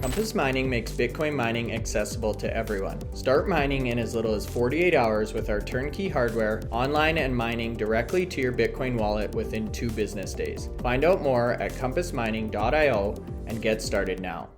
Compass Mining makes Bitcoin mining accessible to everyone. Start mining in as little as 48 hours with our turnkey hardware, online and mining directly to your Bitcoin wallet within 2 business days. Find out more at compassmining.io and get started now.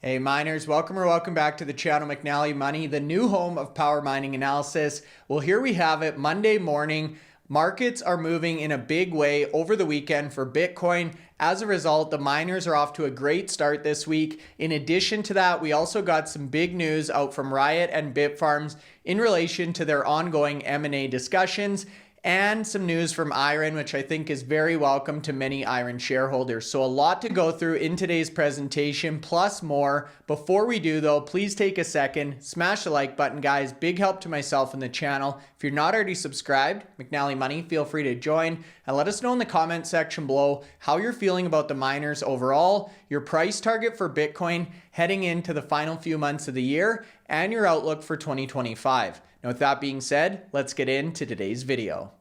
Hey miners, welcome back to the channel McNallie Money, the new home of power mining analysis. Well, here we have it, Monday morning. Markets are moving in a big way over the weekend for Bitcoin. As a result, the miners are off to a great start this week. In addition to that, we also got some big news out from Riot and Bitfarms in relation to their ongoing M&A discussions, and some news from IREN, which I think is very welcome to many IREN shareholders. So a lot to go through in today's presentation, plus more. Before we do though, please take a second, smash the like button, guys. Big help to myself and the channel. If you're not already subscribed, McNallie Money, feel free to join and let us know in the comment section below how you're feeling about the miners overall, your price target for Bitcoin heading into the final few months of the year, and your outlook for 2025. Now, with that being said, let's get into today's video.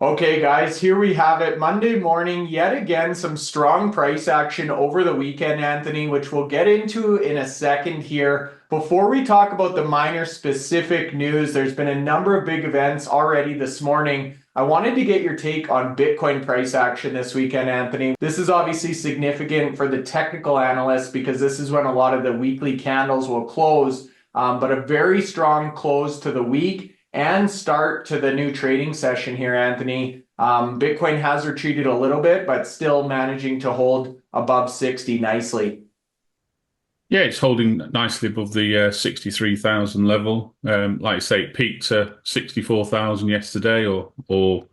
Okay guys, here we have it. Monday morning, yet again, some strong price action over the weekend, Anthony, which we'll get into in a second here. Before we talk about the miner specific news, there's been a number of big events already this morning. I wanted to get your take on Bitcoin price action this weekend, Anthony. This is obviously significant for the technical analysts because this is when a lot of the weekly candles will close, but a very strong close to the week and start to the new trading session here, Anthony. Bitcoin has retreated a little bit, but still managing to hold above 60 nicely. Yeah, it's holding nicely above the 63,000 level. Like I say, it peaked to 64,000 yesterday or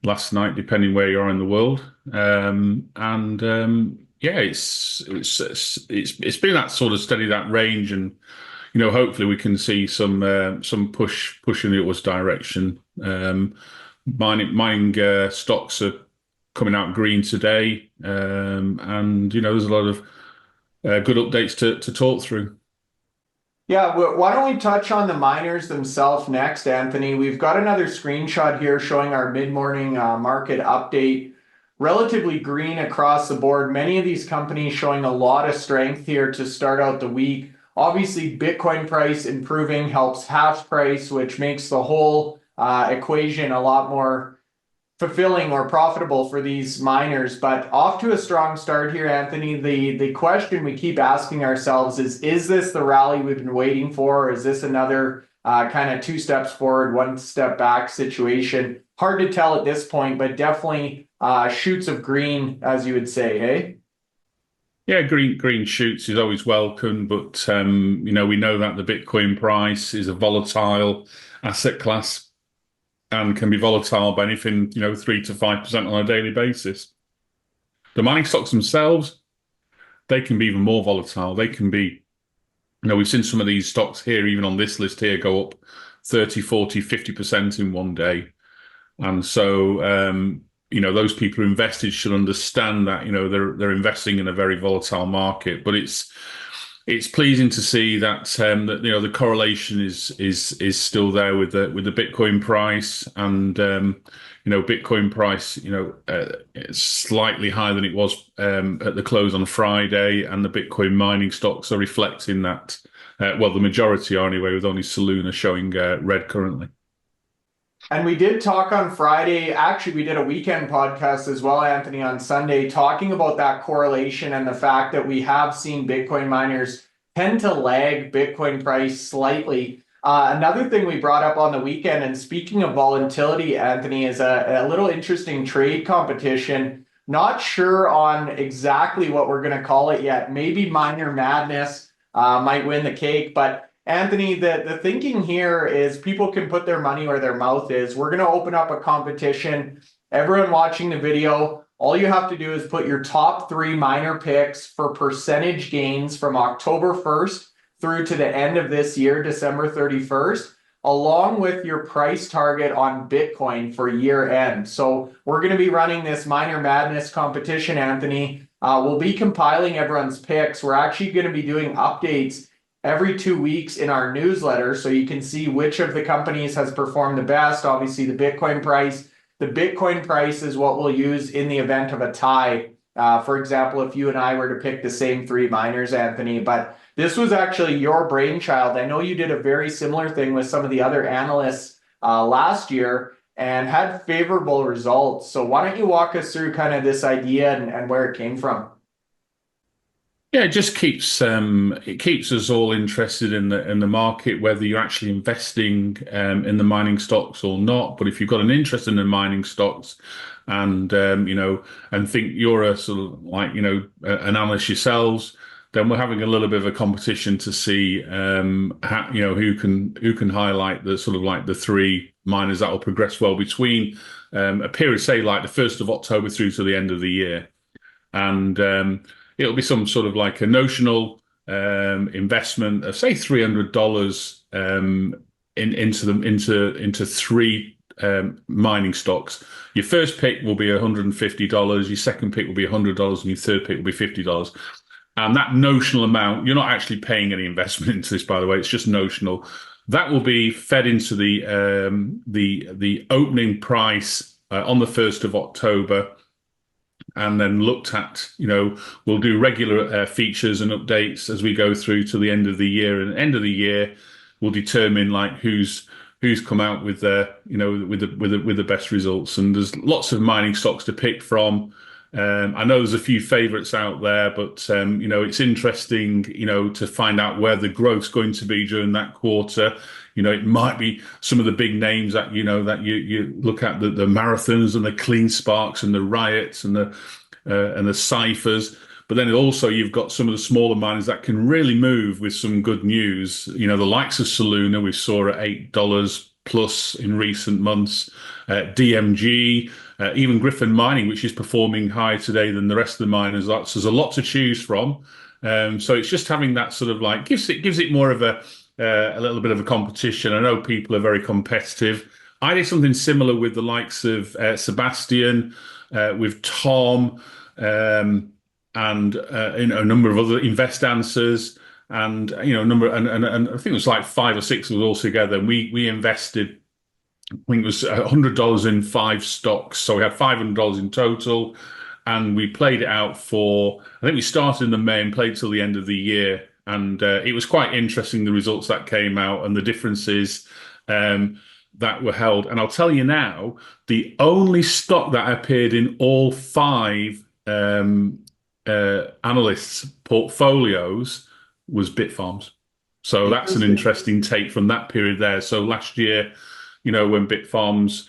last night, depending where you are in the world. Yeah, it's been that sort of steady, that range, and hopefully we can see some push in the upwards direction. Mining stocks are coming out green today, and there's a lot of good updates to talk through. Yeah, why don't we touch on the miners themselves next, Anthony? We've got another screenshot here showing our mid-morning market update. Relatively green across the board. Many of these companies showing a lot of strength here to start out the week. Obviously, Bitcoin price improving helps hash price, which makes the whole equation a lot more fulfilling or profitable for these miners. But off to a strong start here, Anthony. The question we keep asking ourselves is this the rally we've been waiting for? Or is this another kind of 2 steps forward, 1 step back situation? Hard to tell at this point, but definitely shoots of green, as you would say, hey? Yeah, green shoots is always welcome, but we know that the Bitcoin price is a volatile asset class and can be volatile by anything 3 to 5% on a daily basis. The mining stocks themselves, they can be even more volatile. They can be, we've seen some of these stocks here, even on this list here, go up 30, 40, 50% in one day. And so those people who invested should understand that they're investing in a very volatile market. But it's pleasing to see that the correlation is still there with the Bitcoin price, and Bitcoin price it's slightly higher than it was at the close on Friday, and the Bitcoin mining stocks are reflecting that. Well, the majority are anyway, with only Soluna showing red currently. And we did talk on Friday. Actually, we did a weekend podcast as well, Anthony, on Sunday, talking about that correlation and the fact that we have seen Bitcoin miners tend to lag Bitcoin price slightly. Another thing we brought up on the weekend, and speaking of volatility, Anthony, is a little interesting trade competition. Not sure on exactly what we're going to call it yet. Maybe Miner Madness might win the cake, but Anthony, the thinking here is people can put their money where their mouth is. We're going to open up a competition. Everyone watching the video, all you have to do is put your top 3 miner picks for percentage gains from October 1st through to the end of this year, December 31st, along with your price target on Bitcoin for year end. So we're going to be running this Miner Madness competition, Anthony. We'll be compiling everyone's picks. We're actually going to be doing updates every 2 weeks in our newsletter, so you can see which of the companies has performed the best. Obviously, the Bitcoin price. The Bitcoin price is what we'll use in the event of a tie. For example, if you and I were to pick the same three miners, Anthony, but this was actually your brainchild. I know you did a very similar thing with some of the other analysts last year and had favorable results. So why don't you walk us through kind of this idea and where it came from? Yeah, it just keeps us all interested in the market, whether you're actually investing in the mining stocks or not. But if you've got an interest in the mining stocks, and and think you're a sort of like an analyst yourselves, then we're having a little bit of a competition to see how, who can highlight the sort of like the three miners that will progress well between a period, say like the 1st of October through to the end of the year, and it'll be some sort of like a notional investment of say $300 into three mining stocks. Your first pick will be $150, your second pick will be $100, and your third pick will be $50. And that notional amount, you're not actually paying any investment into this, by the way, it's just notional. That will be fed into the opening price on the 1st of October. And then looked at, we'll do regular features and updates as we go through to the end of the year. And at the end of the year, we'll determine like who's come out with with the best results. And there's lots of mining stocks to pick from. I know there's a few favorites out there, but it's interesting, to find out where the growth's going to be during that quarter. It might be some of the big names that that you look at, the Marathons and the CleanSparks and the Riots and the CIFRs. But then also you've got some of the smaller miners that can really move with some good news. The likes of Soluna, we saw at $8 plus in recent months. DMG, even Gryphon Mining, which is performing higher today than the rest of the miners. So there's a lot to choose from. So it's just having that sort of like gives it more of a little bit of a competition. I know people are very competitive. I did something similar with the likes of Sebastian, with Tom, and a number of other invest answers, and a number, and I think it was like 5 or 6 of us all together. And we invested, I think it was $100 in 5 stocks, so we had $500 in total, and we played it out for. I think we started in the May and played till the end of the year. And it was quite interesting, the results that came out and the differences that were held. And I'll tell you now, the only stock that appeared in all 5 analysts' portfolios was Bitfarms. So that's an interesting take from that period there. So last year, when Bitfarms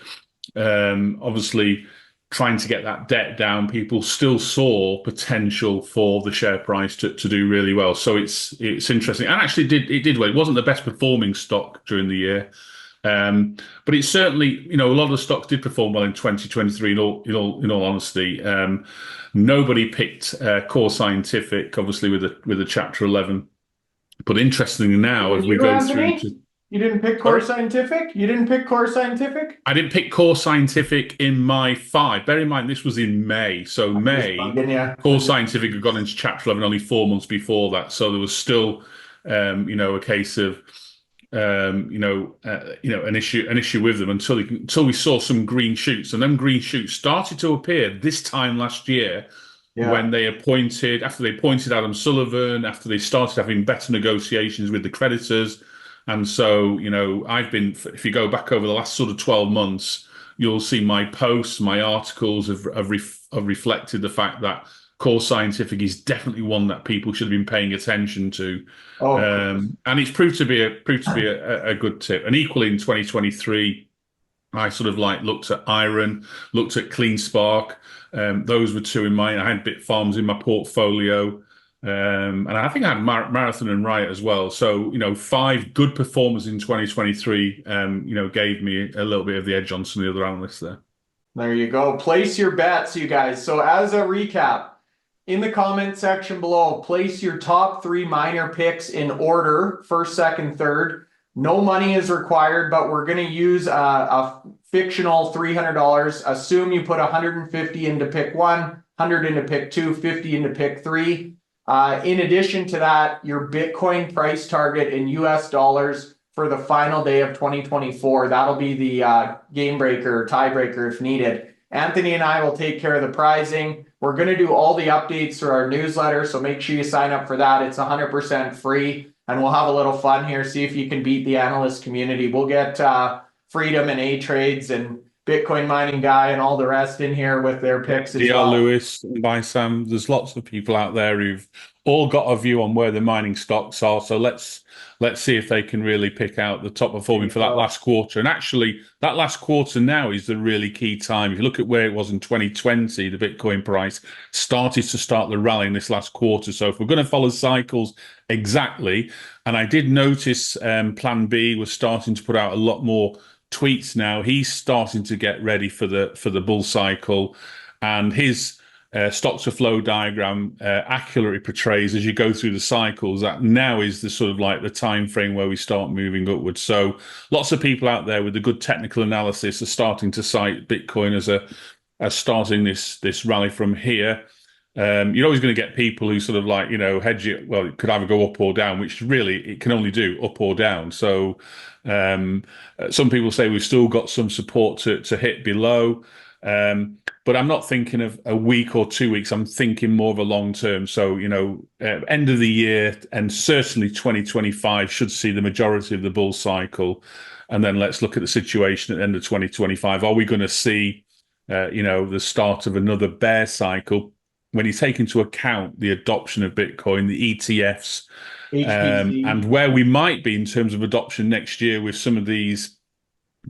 obviously trying to get that debt down, people still saw potential for the share price to do really well. So it's interesting, and actually it did well. It wasn't the best performing stock during the year, but it certainly, a lot of the stocks did perform well in 2023. In all honesty, nobody picked Core Scientific, obviously with the Chapter 11. But interestingly now, as we go through to. You didn't pick Core Scientific? You didn't pick Core Scientific? I didn't pick Core Scientific in my 5. Bear in mind, this was in May. So Core Scientific had gone into Chapter 11 only 4 months before that. So there was still, a case of, an issue with them until we saw some green shoots. And then green shoots started to appear this time last year. Yeah. When after they appointed Adam Sullivan, after they started having better negotiations with the creditors. And so, if you go back over the last sort of 12 months, you'll see my posts, my articles have reflected the fact that Core Scientific is definitely one that people should have been paying attention to. And it's proved to be a good tip. And equally in 2023, I sort of like looked at IREN, looked at CleanSpark. Those were 2 in mine. I had Bitfarms in my portfolio. And I think I had Marathon and Riot as well. So, 5 good performers in 2023, gave me a little bit of the edge on some of the other analysts there. There you go. Place your bets, you guys. So as a recap, in the comment section below, place your top 3 miner picks in order, first, second, third. No money is required, but we're going to use a fictional $300. Assume you put $150 into pick 1, $100 into pick 2, $50 into pick 3. In addition to that, your Bitcoin price target in US dollars for the final day of 2024. That'll be the game breaker, tiebreaker if needed. Anthony and I will take care of the pricing. We're going to do all the updates through our newsletter, so make sure you sign up for that. It's 100% free, and we'll have a little fun here, see if you can beat the analyst community. We'll get Freedom and A-Trades and Bitcoin Mining Guy and all the rest in here with their picks as well. Lewis and by Sam, there's lots of people out there who've all got a view on where the mining stocks are. So let's see if they can really pick out the top performing for that last quarter. And actually, that last quarter now is the really key time. If you look at where it was in 2020, the Bitcoin price started to start the rally in this last quarter. So if we're going to follow cycles exactly, and I did notice Plan B was starting to put out a lot more tweets now. He's starting to get ready for the bull cycle, and his stocks to flow diagram accurately portrays as you go through the cycles that now is the sort of like the time frame where we start moving upwards. So lots of people out there with a good technical analysis are starting to cite Bitcoin as starting this rally from here. You're always going to get people who sort of like, hedge it. Well, it could either go up or down, which really it can only do up or down. So some people say we've still got some support to hit below. But I'm not thinking of a week or 2 weeks. I'm thinking more of a long term. So, end of the year and certainly 2025 should see the majority of the bull cycle. And then let's look at the situation at the end of 2025. Are we going to see, the start of another bear cycle? When you take into account the adoption of Bitcoin, the ETFs, and where we might be in terms of adoption next year with some of these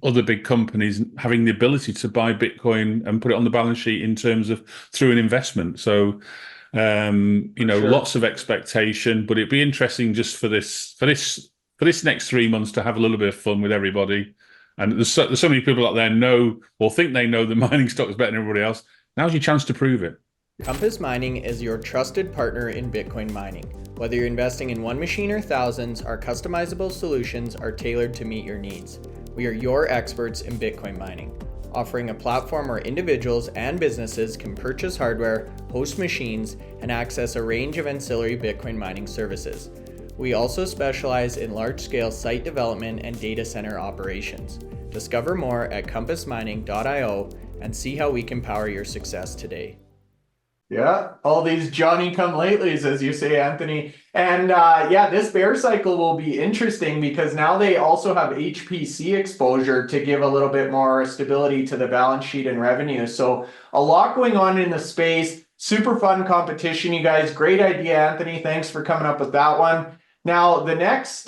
other big companies having the ability to buy Bitcoin and put it on the balance sheet in terms of through an investment. So, lots of expectation, but it'd be interesting just for this next 3 months to have a little bit of fun with everybody. And there's so many people out there know or think they know the mining stock is better than everybody else. Now's your chance to prove it. Compass Mining is your trusted partner in Bitcoin mining. Whether you're investing in one machine or thousands, our customizable solutions are tailored to meet your needs. We are your experts in Bitcoin mining, offering a platform where individuals and businesses can purchase hardware, host machines, and access a range of ancillary Bitcoin mining services. We also specialize in large-scale site development and data center operations. Discover more at compassmining.io and see how we can power your success today. Yeah, all these Johnny-come-latelys, as you say, Anthony. And this bear cycle will be interesting because now they also have HPC exposure to give a little bit more stability to the balance sheet and revenue. So a lot going on in the space. Super fun competition, you guys. Great idea, Anthony. Thanks for coming up with that one. Now, the next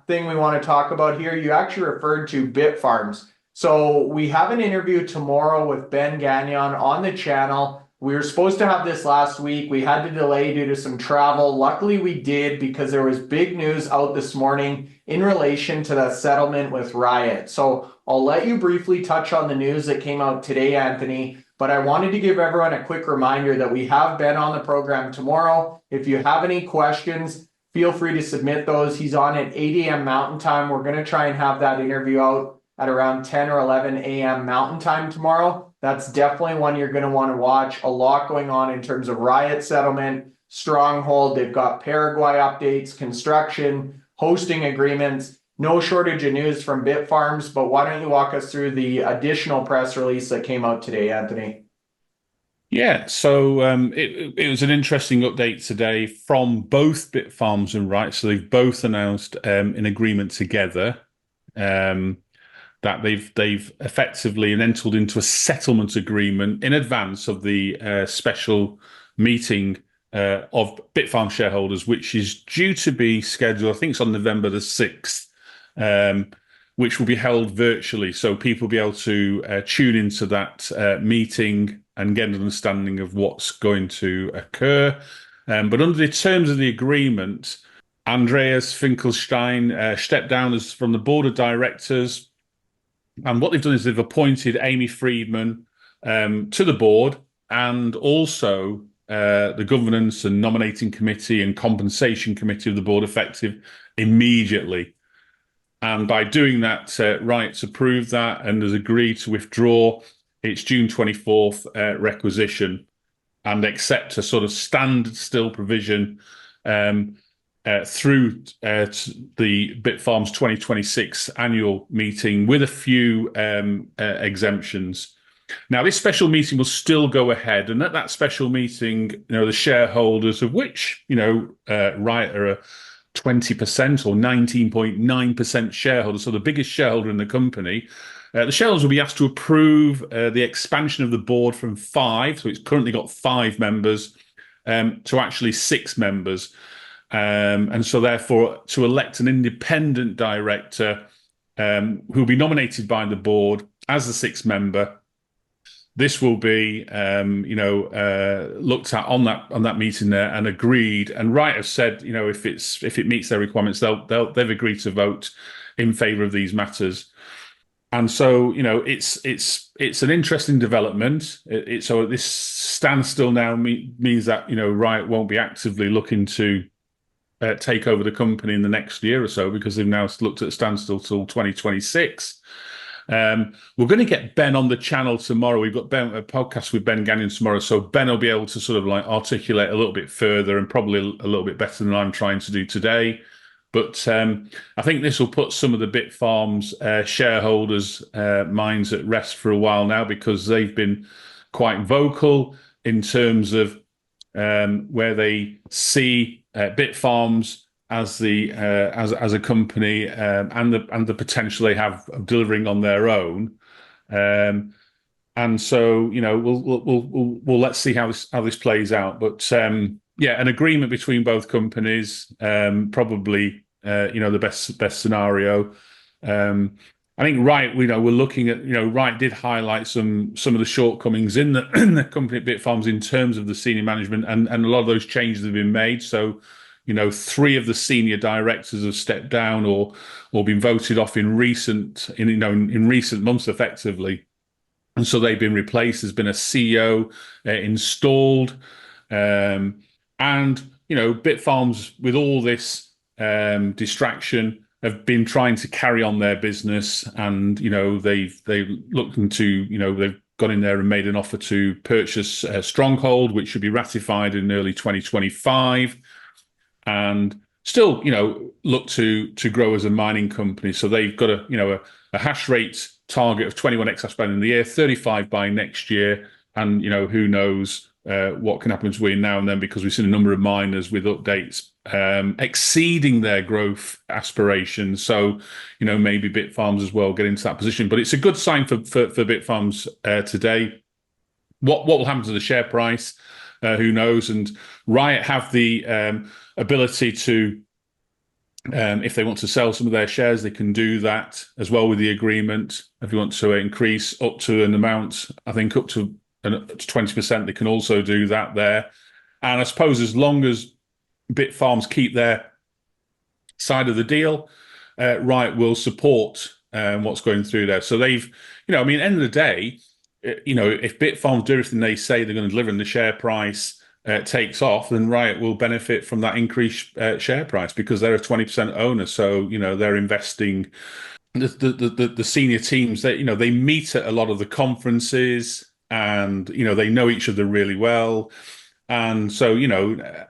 thing we want to talk about here, you actually referred to Bitfarms. So we have an interview tomorrow with Ben Gagnon on the channel. We were supposed to have this last week. We had to delay due to some travel. Luckily, we did because there was big news out this morning in relation to that settlement with Riot. So I'll let you briefly touch on the news that came out today, Anthony. But I wanted to give everyone a quick reminder that we have Ben on the program tomorrow. If you have any questions, feel free to submit those. He's on at 8 a.m. Mountain Time. We're going to try and have that interview out at around 10 or 11 a.m. Mountain Time tomorrow. That's definitely one you're going to want to watch. A lot going on in terms of Riot settlement, Stronghold. They've got Paraguay updates, construction, hosting agreements. No shortage of news from Bitfarms, but why don't you walk us through the additional press release that came out today, Anthony? Yeah, so it was an interesting update today from both Bitfarms and Riot. So they've both announced an agreement together. That they've effectively entered into a settlement agreement in advance of the special meeting of Bitfarm shareholders, which is due to be scheduled, I think it's on November the 6th, which will be held virtually. So people will be able to tune into that meeting and get an understanding of what's going to occur. But under the terms of the agreement, Andreas Finkelstein stepped down as from the board of directors. And what they've done is they've appointed Amy Friedman to the board and also the governance and nominating committee and compensation committee of the board effective immediately. And by doing that, Riot's approved that and has agreed to withdraw its June 24th requisition. and accept a sort of standstill provision through the Bitfarms 2026 annual meeting with a few exemptions. Now, this special meeting will still go ahead, and at that special meeting, the shareholders, of which, Riot are a 20% or 19.9% shareholder, so the biggest shareholder in the company, the shareholders will be asked to approve the expansion of the board from 5, so it's currently got 5 members, to actually 6 members. And so therefore, to elect an independent director who will be nominated by the board as the 6th member. This will be, looked at on that meeting there and agreed. And Riot have said, if it meets their requirements, they've agreed to vote in favour of these matters. And so, it's an interesting development. So this standstill now means that Riot won't be actively looking to take over the company in the next year or so, because they've now looked at standstill till 2026. We're going to get Ben on the channel tomorrow. We've got a podcast with Ben Gagnon tomorrow, so Ben will be able to sort of articulate a little bit further and probably a little bit better than I'm trying to do today. But I think this will put some of the Bitfarms shareholders' minds at rest for a while now, because they've been quite vocal in terms of where they see Bitfarms as a company and the potential they have of delivering on their own, and so we'll let's see how this plays out. But an agreement between both companies, probably the best scenario. I think Riot, we're looking at, Riot did highlight some of the shortcomings in the company at Bitfarms in terms of the senior management, and a lot of those changes have been made. So 3 of the senior directors have stepped down or been voted off in recent months, effectively, and so they've been replaced. There's been a CEO installed, and Bitfarms, with all this distraction, have been trying to carry on their business, and they've looked into they've gone in there and made an offer to purchase Stronghold, which should be ratified in early 2025. And still, look to grow as a mining company. So they've got a hash rate target of 21 exahash by the end of the year, 35 by next year, and who knows what can happen between now and then, because we've seen a number of miners with updates exceeding their growth aspirations. So maybe Bitfarms as well get into that position. But it's a good sign for Bitfarms today. What will happen to the share price? Who knows? And Riot have the ability to, if they want to sell some of their shares, they can do that as well with the agreement. If you want to increase up to an amount, I think up to 20%, they can also do that there. And I suppose as long as Bitfarms keep their side of the deal, Riot will support what's going through there. So they've, at the end of the day, if Bitfarms do everything they say they're going to deliver and the share price takes off, then Riot will benefit from that increased share price, because they're a 20% owner. So, they're investing. The senior teams, they meet at a lot of the conferences, and, they know each other really well. And so, a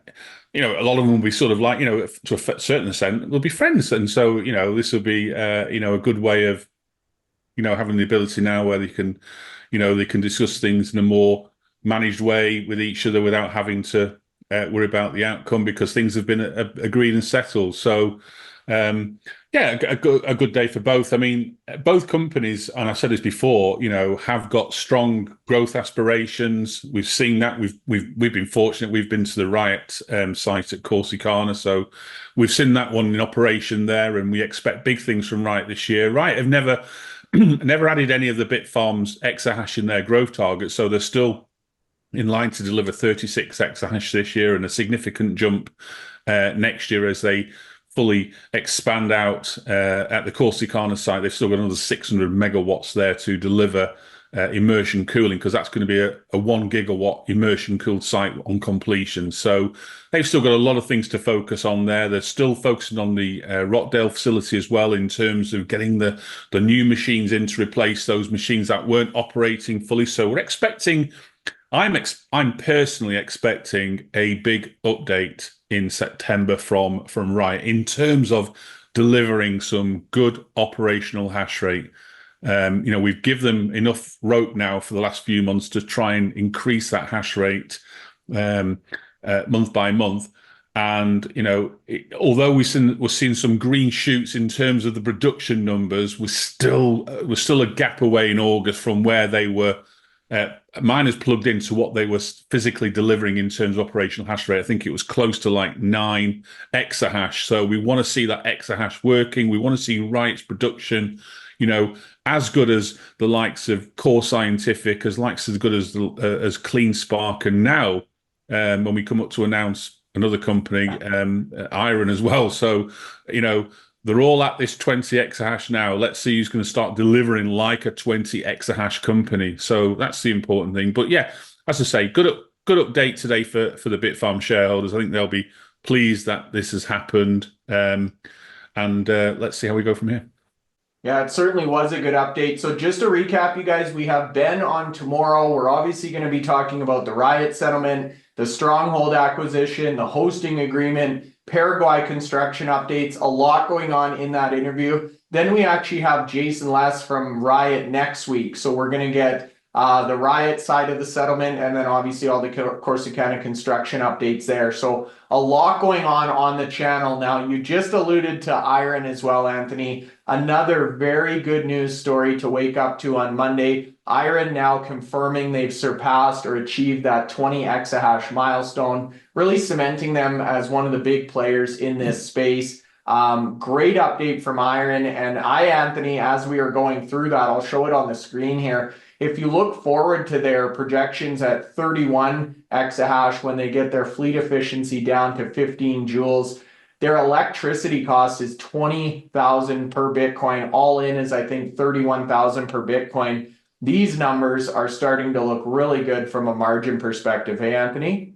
lot of them will be sort of like, to a certain extent, will be friends. And so, this will be, a good way of, having the ability now where they can discuss things in a more managed way with each other without having to worry about the outcome, because things have been agreed and settled. So, a good day for both. I mean, both companies, and I've said this before, have got strong growth aspirations. We've seen that. We've been fortunate. We've been to the Riot site at Corsicana, so we've seen that one in operation there, and we expect big things from Riot this year. Riot have never added any of the Bitfarms exahash in their growth targets, so they're still in line to deliver 36 exahash this year, and a significant jump next year as they fully expand out at the Corsicana site. They've still got another 600 megawatts there to deliver immersion cooling, because that's going to be a 1 gigawatt immersion cooled site on completion. So they've still got a lot of things to focus on there. They're still focusing on the Rockdale facility as well, in terms of getting the new machines in to replace those machines that weren't operating fully. So we're expecting I'm personally expecting a big update in September from Riot in terms of delivering some good operational hash rate. We've given them enough rope now for the last few months to try and increase that hash rate month by month. And although we're seeing some green shoots in terms of the production numbers, we're still a gap away in August from where they were. Miners plugged into what they were physically delivering in terms of operational hash rate. I think it was close to like 9 exahash. So we want to see that exahash working. We want to see Riot's production, as good as the likes of Core Scientific, as good as CleanSpark, and now when we come up to announce another company, IREN as well. So they're all at this 20 exahash now. Let's see who's going to start delivering like a 20 exahash company. So that's the important thing. But yeah, as I say, good update today for the Bitfarms shareholders. I think they'll be pleased that this has happened. And let's see how we go from here. Yeah, it certainly was a good update. So just to recap, you guys, we have Ben on tomorrow. We're obviously going to be talking about the Riot settlement, the Stronghold acquisition, the hosting agreement, Paraguay construction updates, a lot going on in that interview. Then we actually have Jason Less from Riot next week. So we're going to get the Riot side of the settlement, and then obviously all the Corsicana construction updates there. So a lot going on the channel. Now, you just alluded to IREN as well, Anthony. Another very good news story to wake up to on Monday. IREN now confirming they've surpassed or achieved that 20 exahash milestone, really cementing them as one of the big players in this space. Great update from IREN. And Anthony, as we are going through that, I'll show it on the screen here. If you look forward to their projections at 31 exahash when they get their fleet efficiency down to 15 joules, their electricity cost is 20,000 per Bitcoin. All in is, I think, 31,000 per Bitcoin. These numbers are starting to look really good from a margin perspective. Hey, Anthony?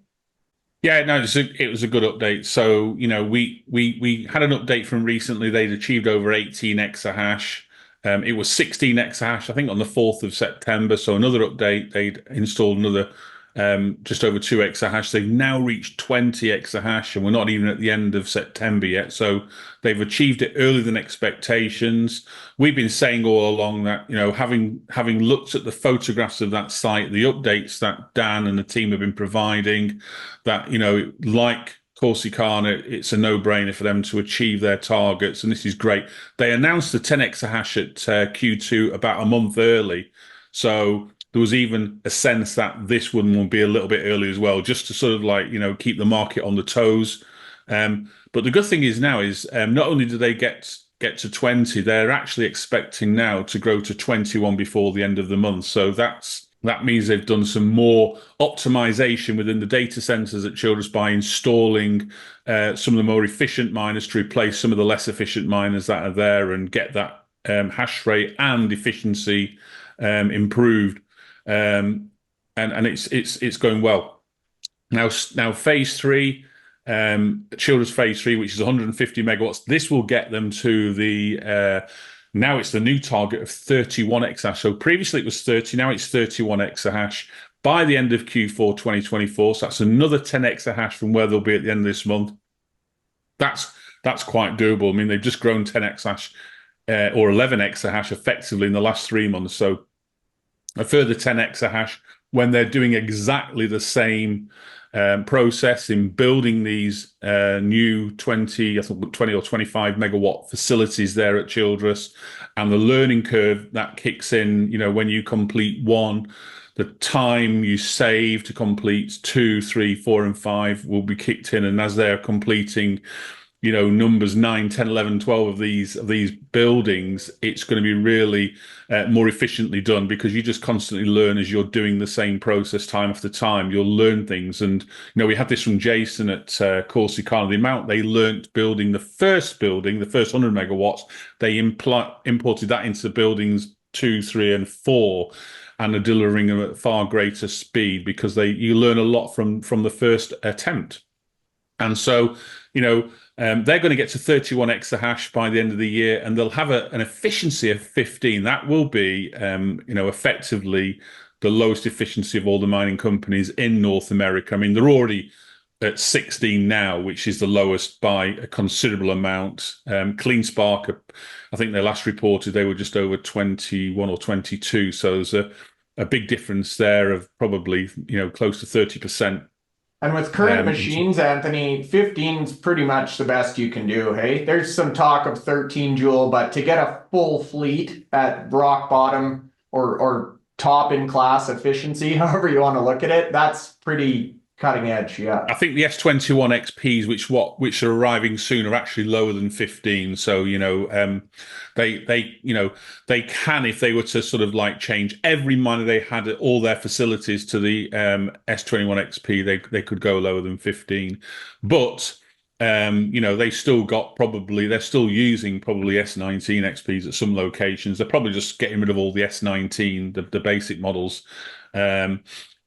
Yeah, no, it was a good update. So, we had an update from recently. They'd achieved over 18 exahash. It was 16 exahash, I think, on the 4th of September. So another update, they'd installed another just over 2 exahash. They've now reached 20 exahash, and we're not even at the end of September yet. So they've achieved it earlier than expectations. We've been saying all along that, having looked at the photographs of that site, the updates that Dan and the team have been providing, that, like Corsicana, it's a no-brainer for them to achieve their targets, and this is great. They announced the 10 exahash at Q2 about a month early, so there was even a sense that this one will be a little bit early as well, just to sort of keep the market on the toes. But the good thing is now is not only do they get to 20, they're actually expecting now to grow to 21 before the end of the month. So that means they've done some more optimization within the data centers at Childress by installing some of the more efficient miners to replace some of the less efficient miners that are there and get that hash rate and efficiency improved. And it's going well. Now phase 3, Childress phase 3, which is 150 megawatts. This will get them to the now it's the new target of 31 exahash. So previously it was 30, now it's 31 exahash by the end of Q4 2024. So that's another 10 exahash from where they'll be at the end of this month. That's quite doable. I mean, they've just grown 10 exahash or 11 exahash effectively in the last 3 months. So a further 10 exahash when they're doing exactly the same process in building these new 20 or 25 megawatt facilities there at Childress, and the learning curve that kicks in, when you complete one, the time you save to complete 2, 3, 4, and 5 will be kicked in. And as they're completing, numbers 9, 10, 11, 12 of these buildings, it's going to be really more efficiently done, because you just constantly learn as you're doing the same process time after time. You'll learn things. And, we had this from Jason at Corsicana, the amount they learnt building the first 100 megawatts, they imported that into buildings 2, 3, and 4, and are delivering them at far greater speed, because you learn a lot from the first attempt. And so, they're going to get to 31 exahash by the end of the year, and they'll have an efficiency of 15. That will be, effectively the lowest efficiency of all the mining companies in North America. I mean, they're already at 16 now, which is the lowest by a considerable amount. CleanSpark, I think they last reported they were just over 21 or 22. So there's a big difference there of probably, close to 30%. And with current machines, Anthony, 15 is pretty much the best you can do, hey? There's some talk of 13 joule, but to get a full fleet at rock bottom or top in class efficiency, however you want to look at it, that's pretty cutting edge, yeah. I think the S21 XPs, which are arriving soon, are actually lower than 15. So they can, if they were to sort of like change every miner they had at all their facilities to the S21 XP, they could go lower than 15. But they still they're still using probably S19 XPs at some locations. They're probably just getting rid of all the S19, the basic models.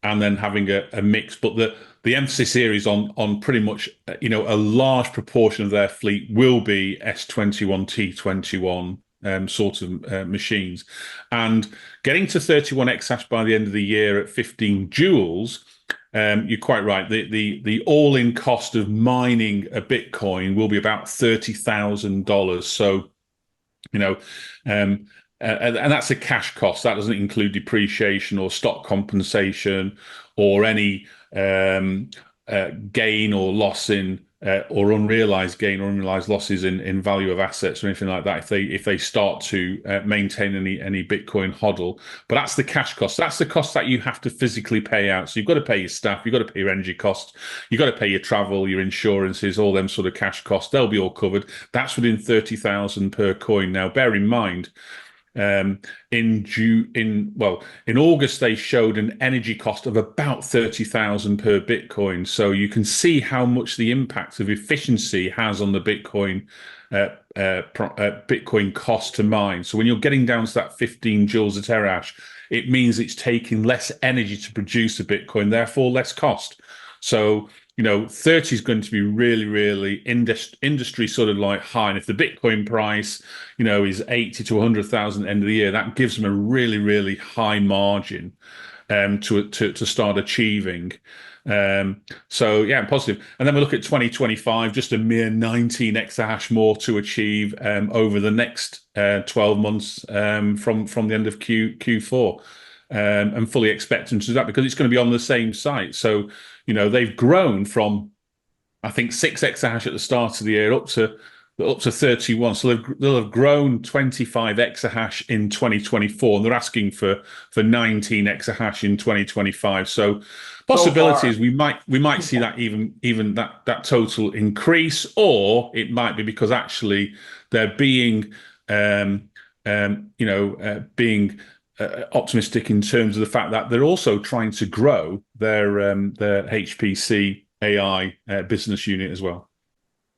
And then having a mix, but the emphasis here is on pretty much a large proportion of their fleet will be S21 T21 sort of machines, and getting to 31 exahash by the end of the year at 15 joules. You're quite right. The all-in cost of mining a Bitcoin will be about $30,000. So and that's a cash cost. That doesn't include depreciation or stock compensation or any gain or loss in or unrealized gain or unrealized losses in value of assets or anything like that if they start to maintain any Bitcoin hodl. But that's the cash cost. That's the cost that you have to physically pay out. So you've got to pay your staff, you've got to pay your energy costs, you've got to pay your travel, your insurances, all them sort of cash costs. They'll be all covered. That's within 30,000 per coin. Now, bear in mind, in August they showed an energy cost of about 30,000 per Bitcoin. So you can see how much the impact of efficiency has on the Bitcoin Bitcoin cost to mine. So when you're getting down to that 15 joules a terahash, it means it's taking less energy to produce a Bitcoin, therefore less cost. So 30 is going to be really, really industry sort of like high. And if the Bitcoin price, is 80 to 100,000 end of the year, that gives them a really, really high margin to start achieving. So yeah, positive. And then we look at 2025, just a mere 19 exahash more to achieve over the next 12 months from the end of Q4. And fully expecting to do that because it's going to be on the same site. So, they've grown from, I think, 6 exahash at the start of the year up to 31. So they'll have grown 25 exahash in 2024, and they're asking for 19 exahash in 2025. So possibilities we might see that even that total increase, or it might be because actually they're being optimistic in terms of the fact that they're also trying to grow their HPC AI business unit as well.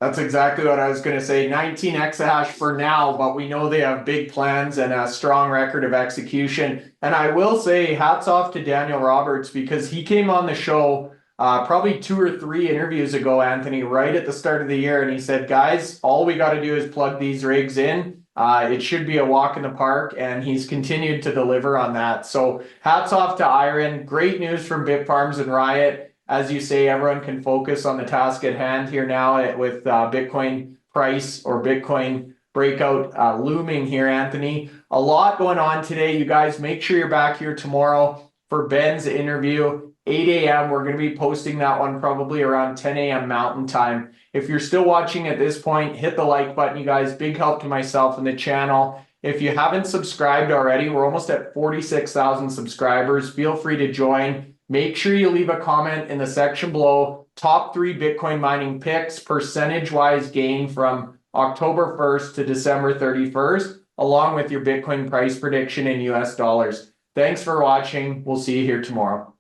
That's exactly what I was going to say. 19 exahash for now, but we know they have big plans and a strong record of execution. And I will say hats off to Daniel Roberts because he came on the show probably 2 or 3 interviews ago, Anthony, right at the start of the year. And he said, guys, all we got to do is plug these rigs in. It should be a walk in the park, and he's continued to deliver on that. So hats off to IREN. Great news from Bitfarms and Riot. As you say, everyone can focus on the task at hand here now with Bitcoin price or Bitcoin breakout looming here, Anthony. A lot going on today. You guys make sure you're back here tomorrow for Ben's interview. 8 a.m. We're going to be posting that one probably around 10 a.m. Mountain Time. If you're still watching at this point, hit the like button, you guys. Big help to myself and the channel. If you haven't subscribed already, we're almost at 46,000 subscribers. Feel free to join. Make sure you leave a comment in the section below. Top 3 Bitcoin mining picks, percentage-wise gain from October 1st to December 31st, along with your Bitcoin price prediction in US dollars. Thanks for watching. We'll see you here tomorrow.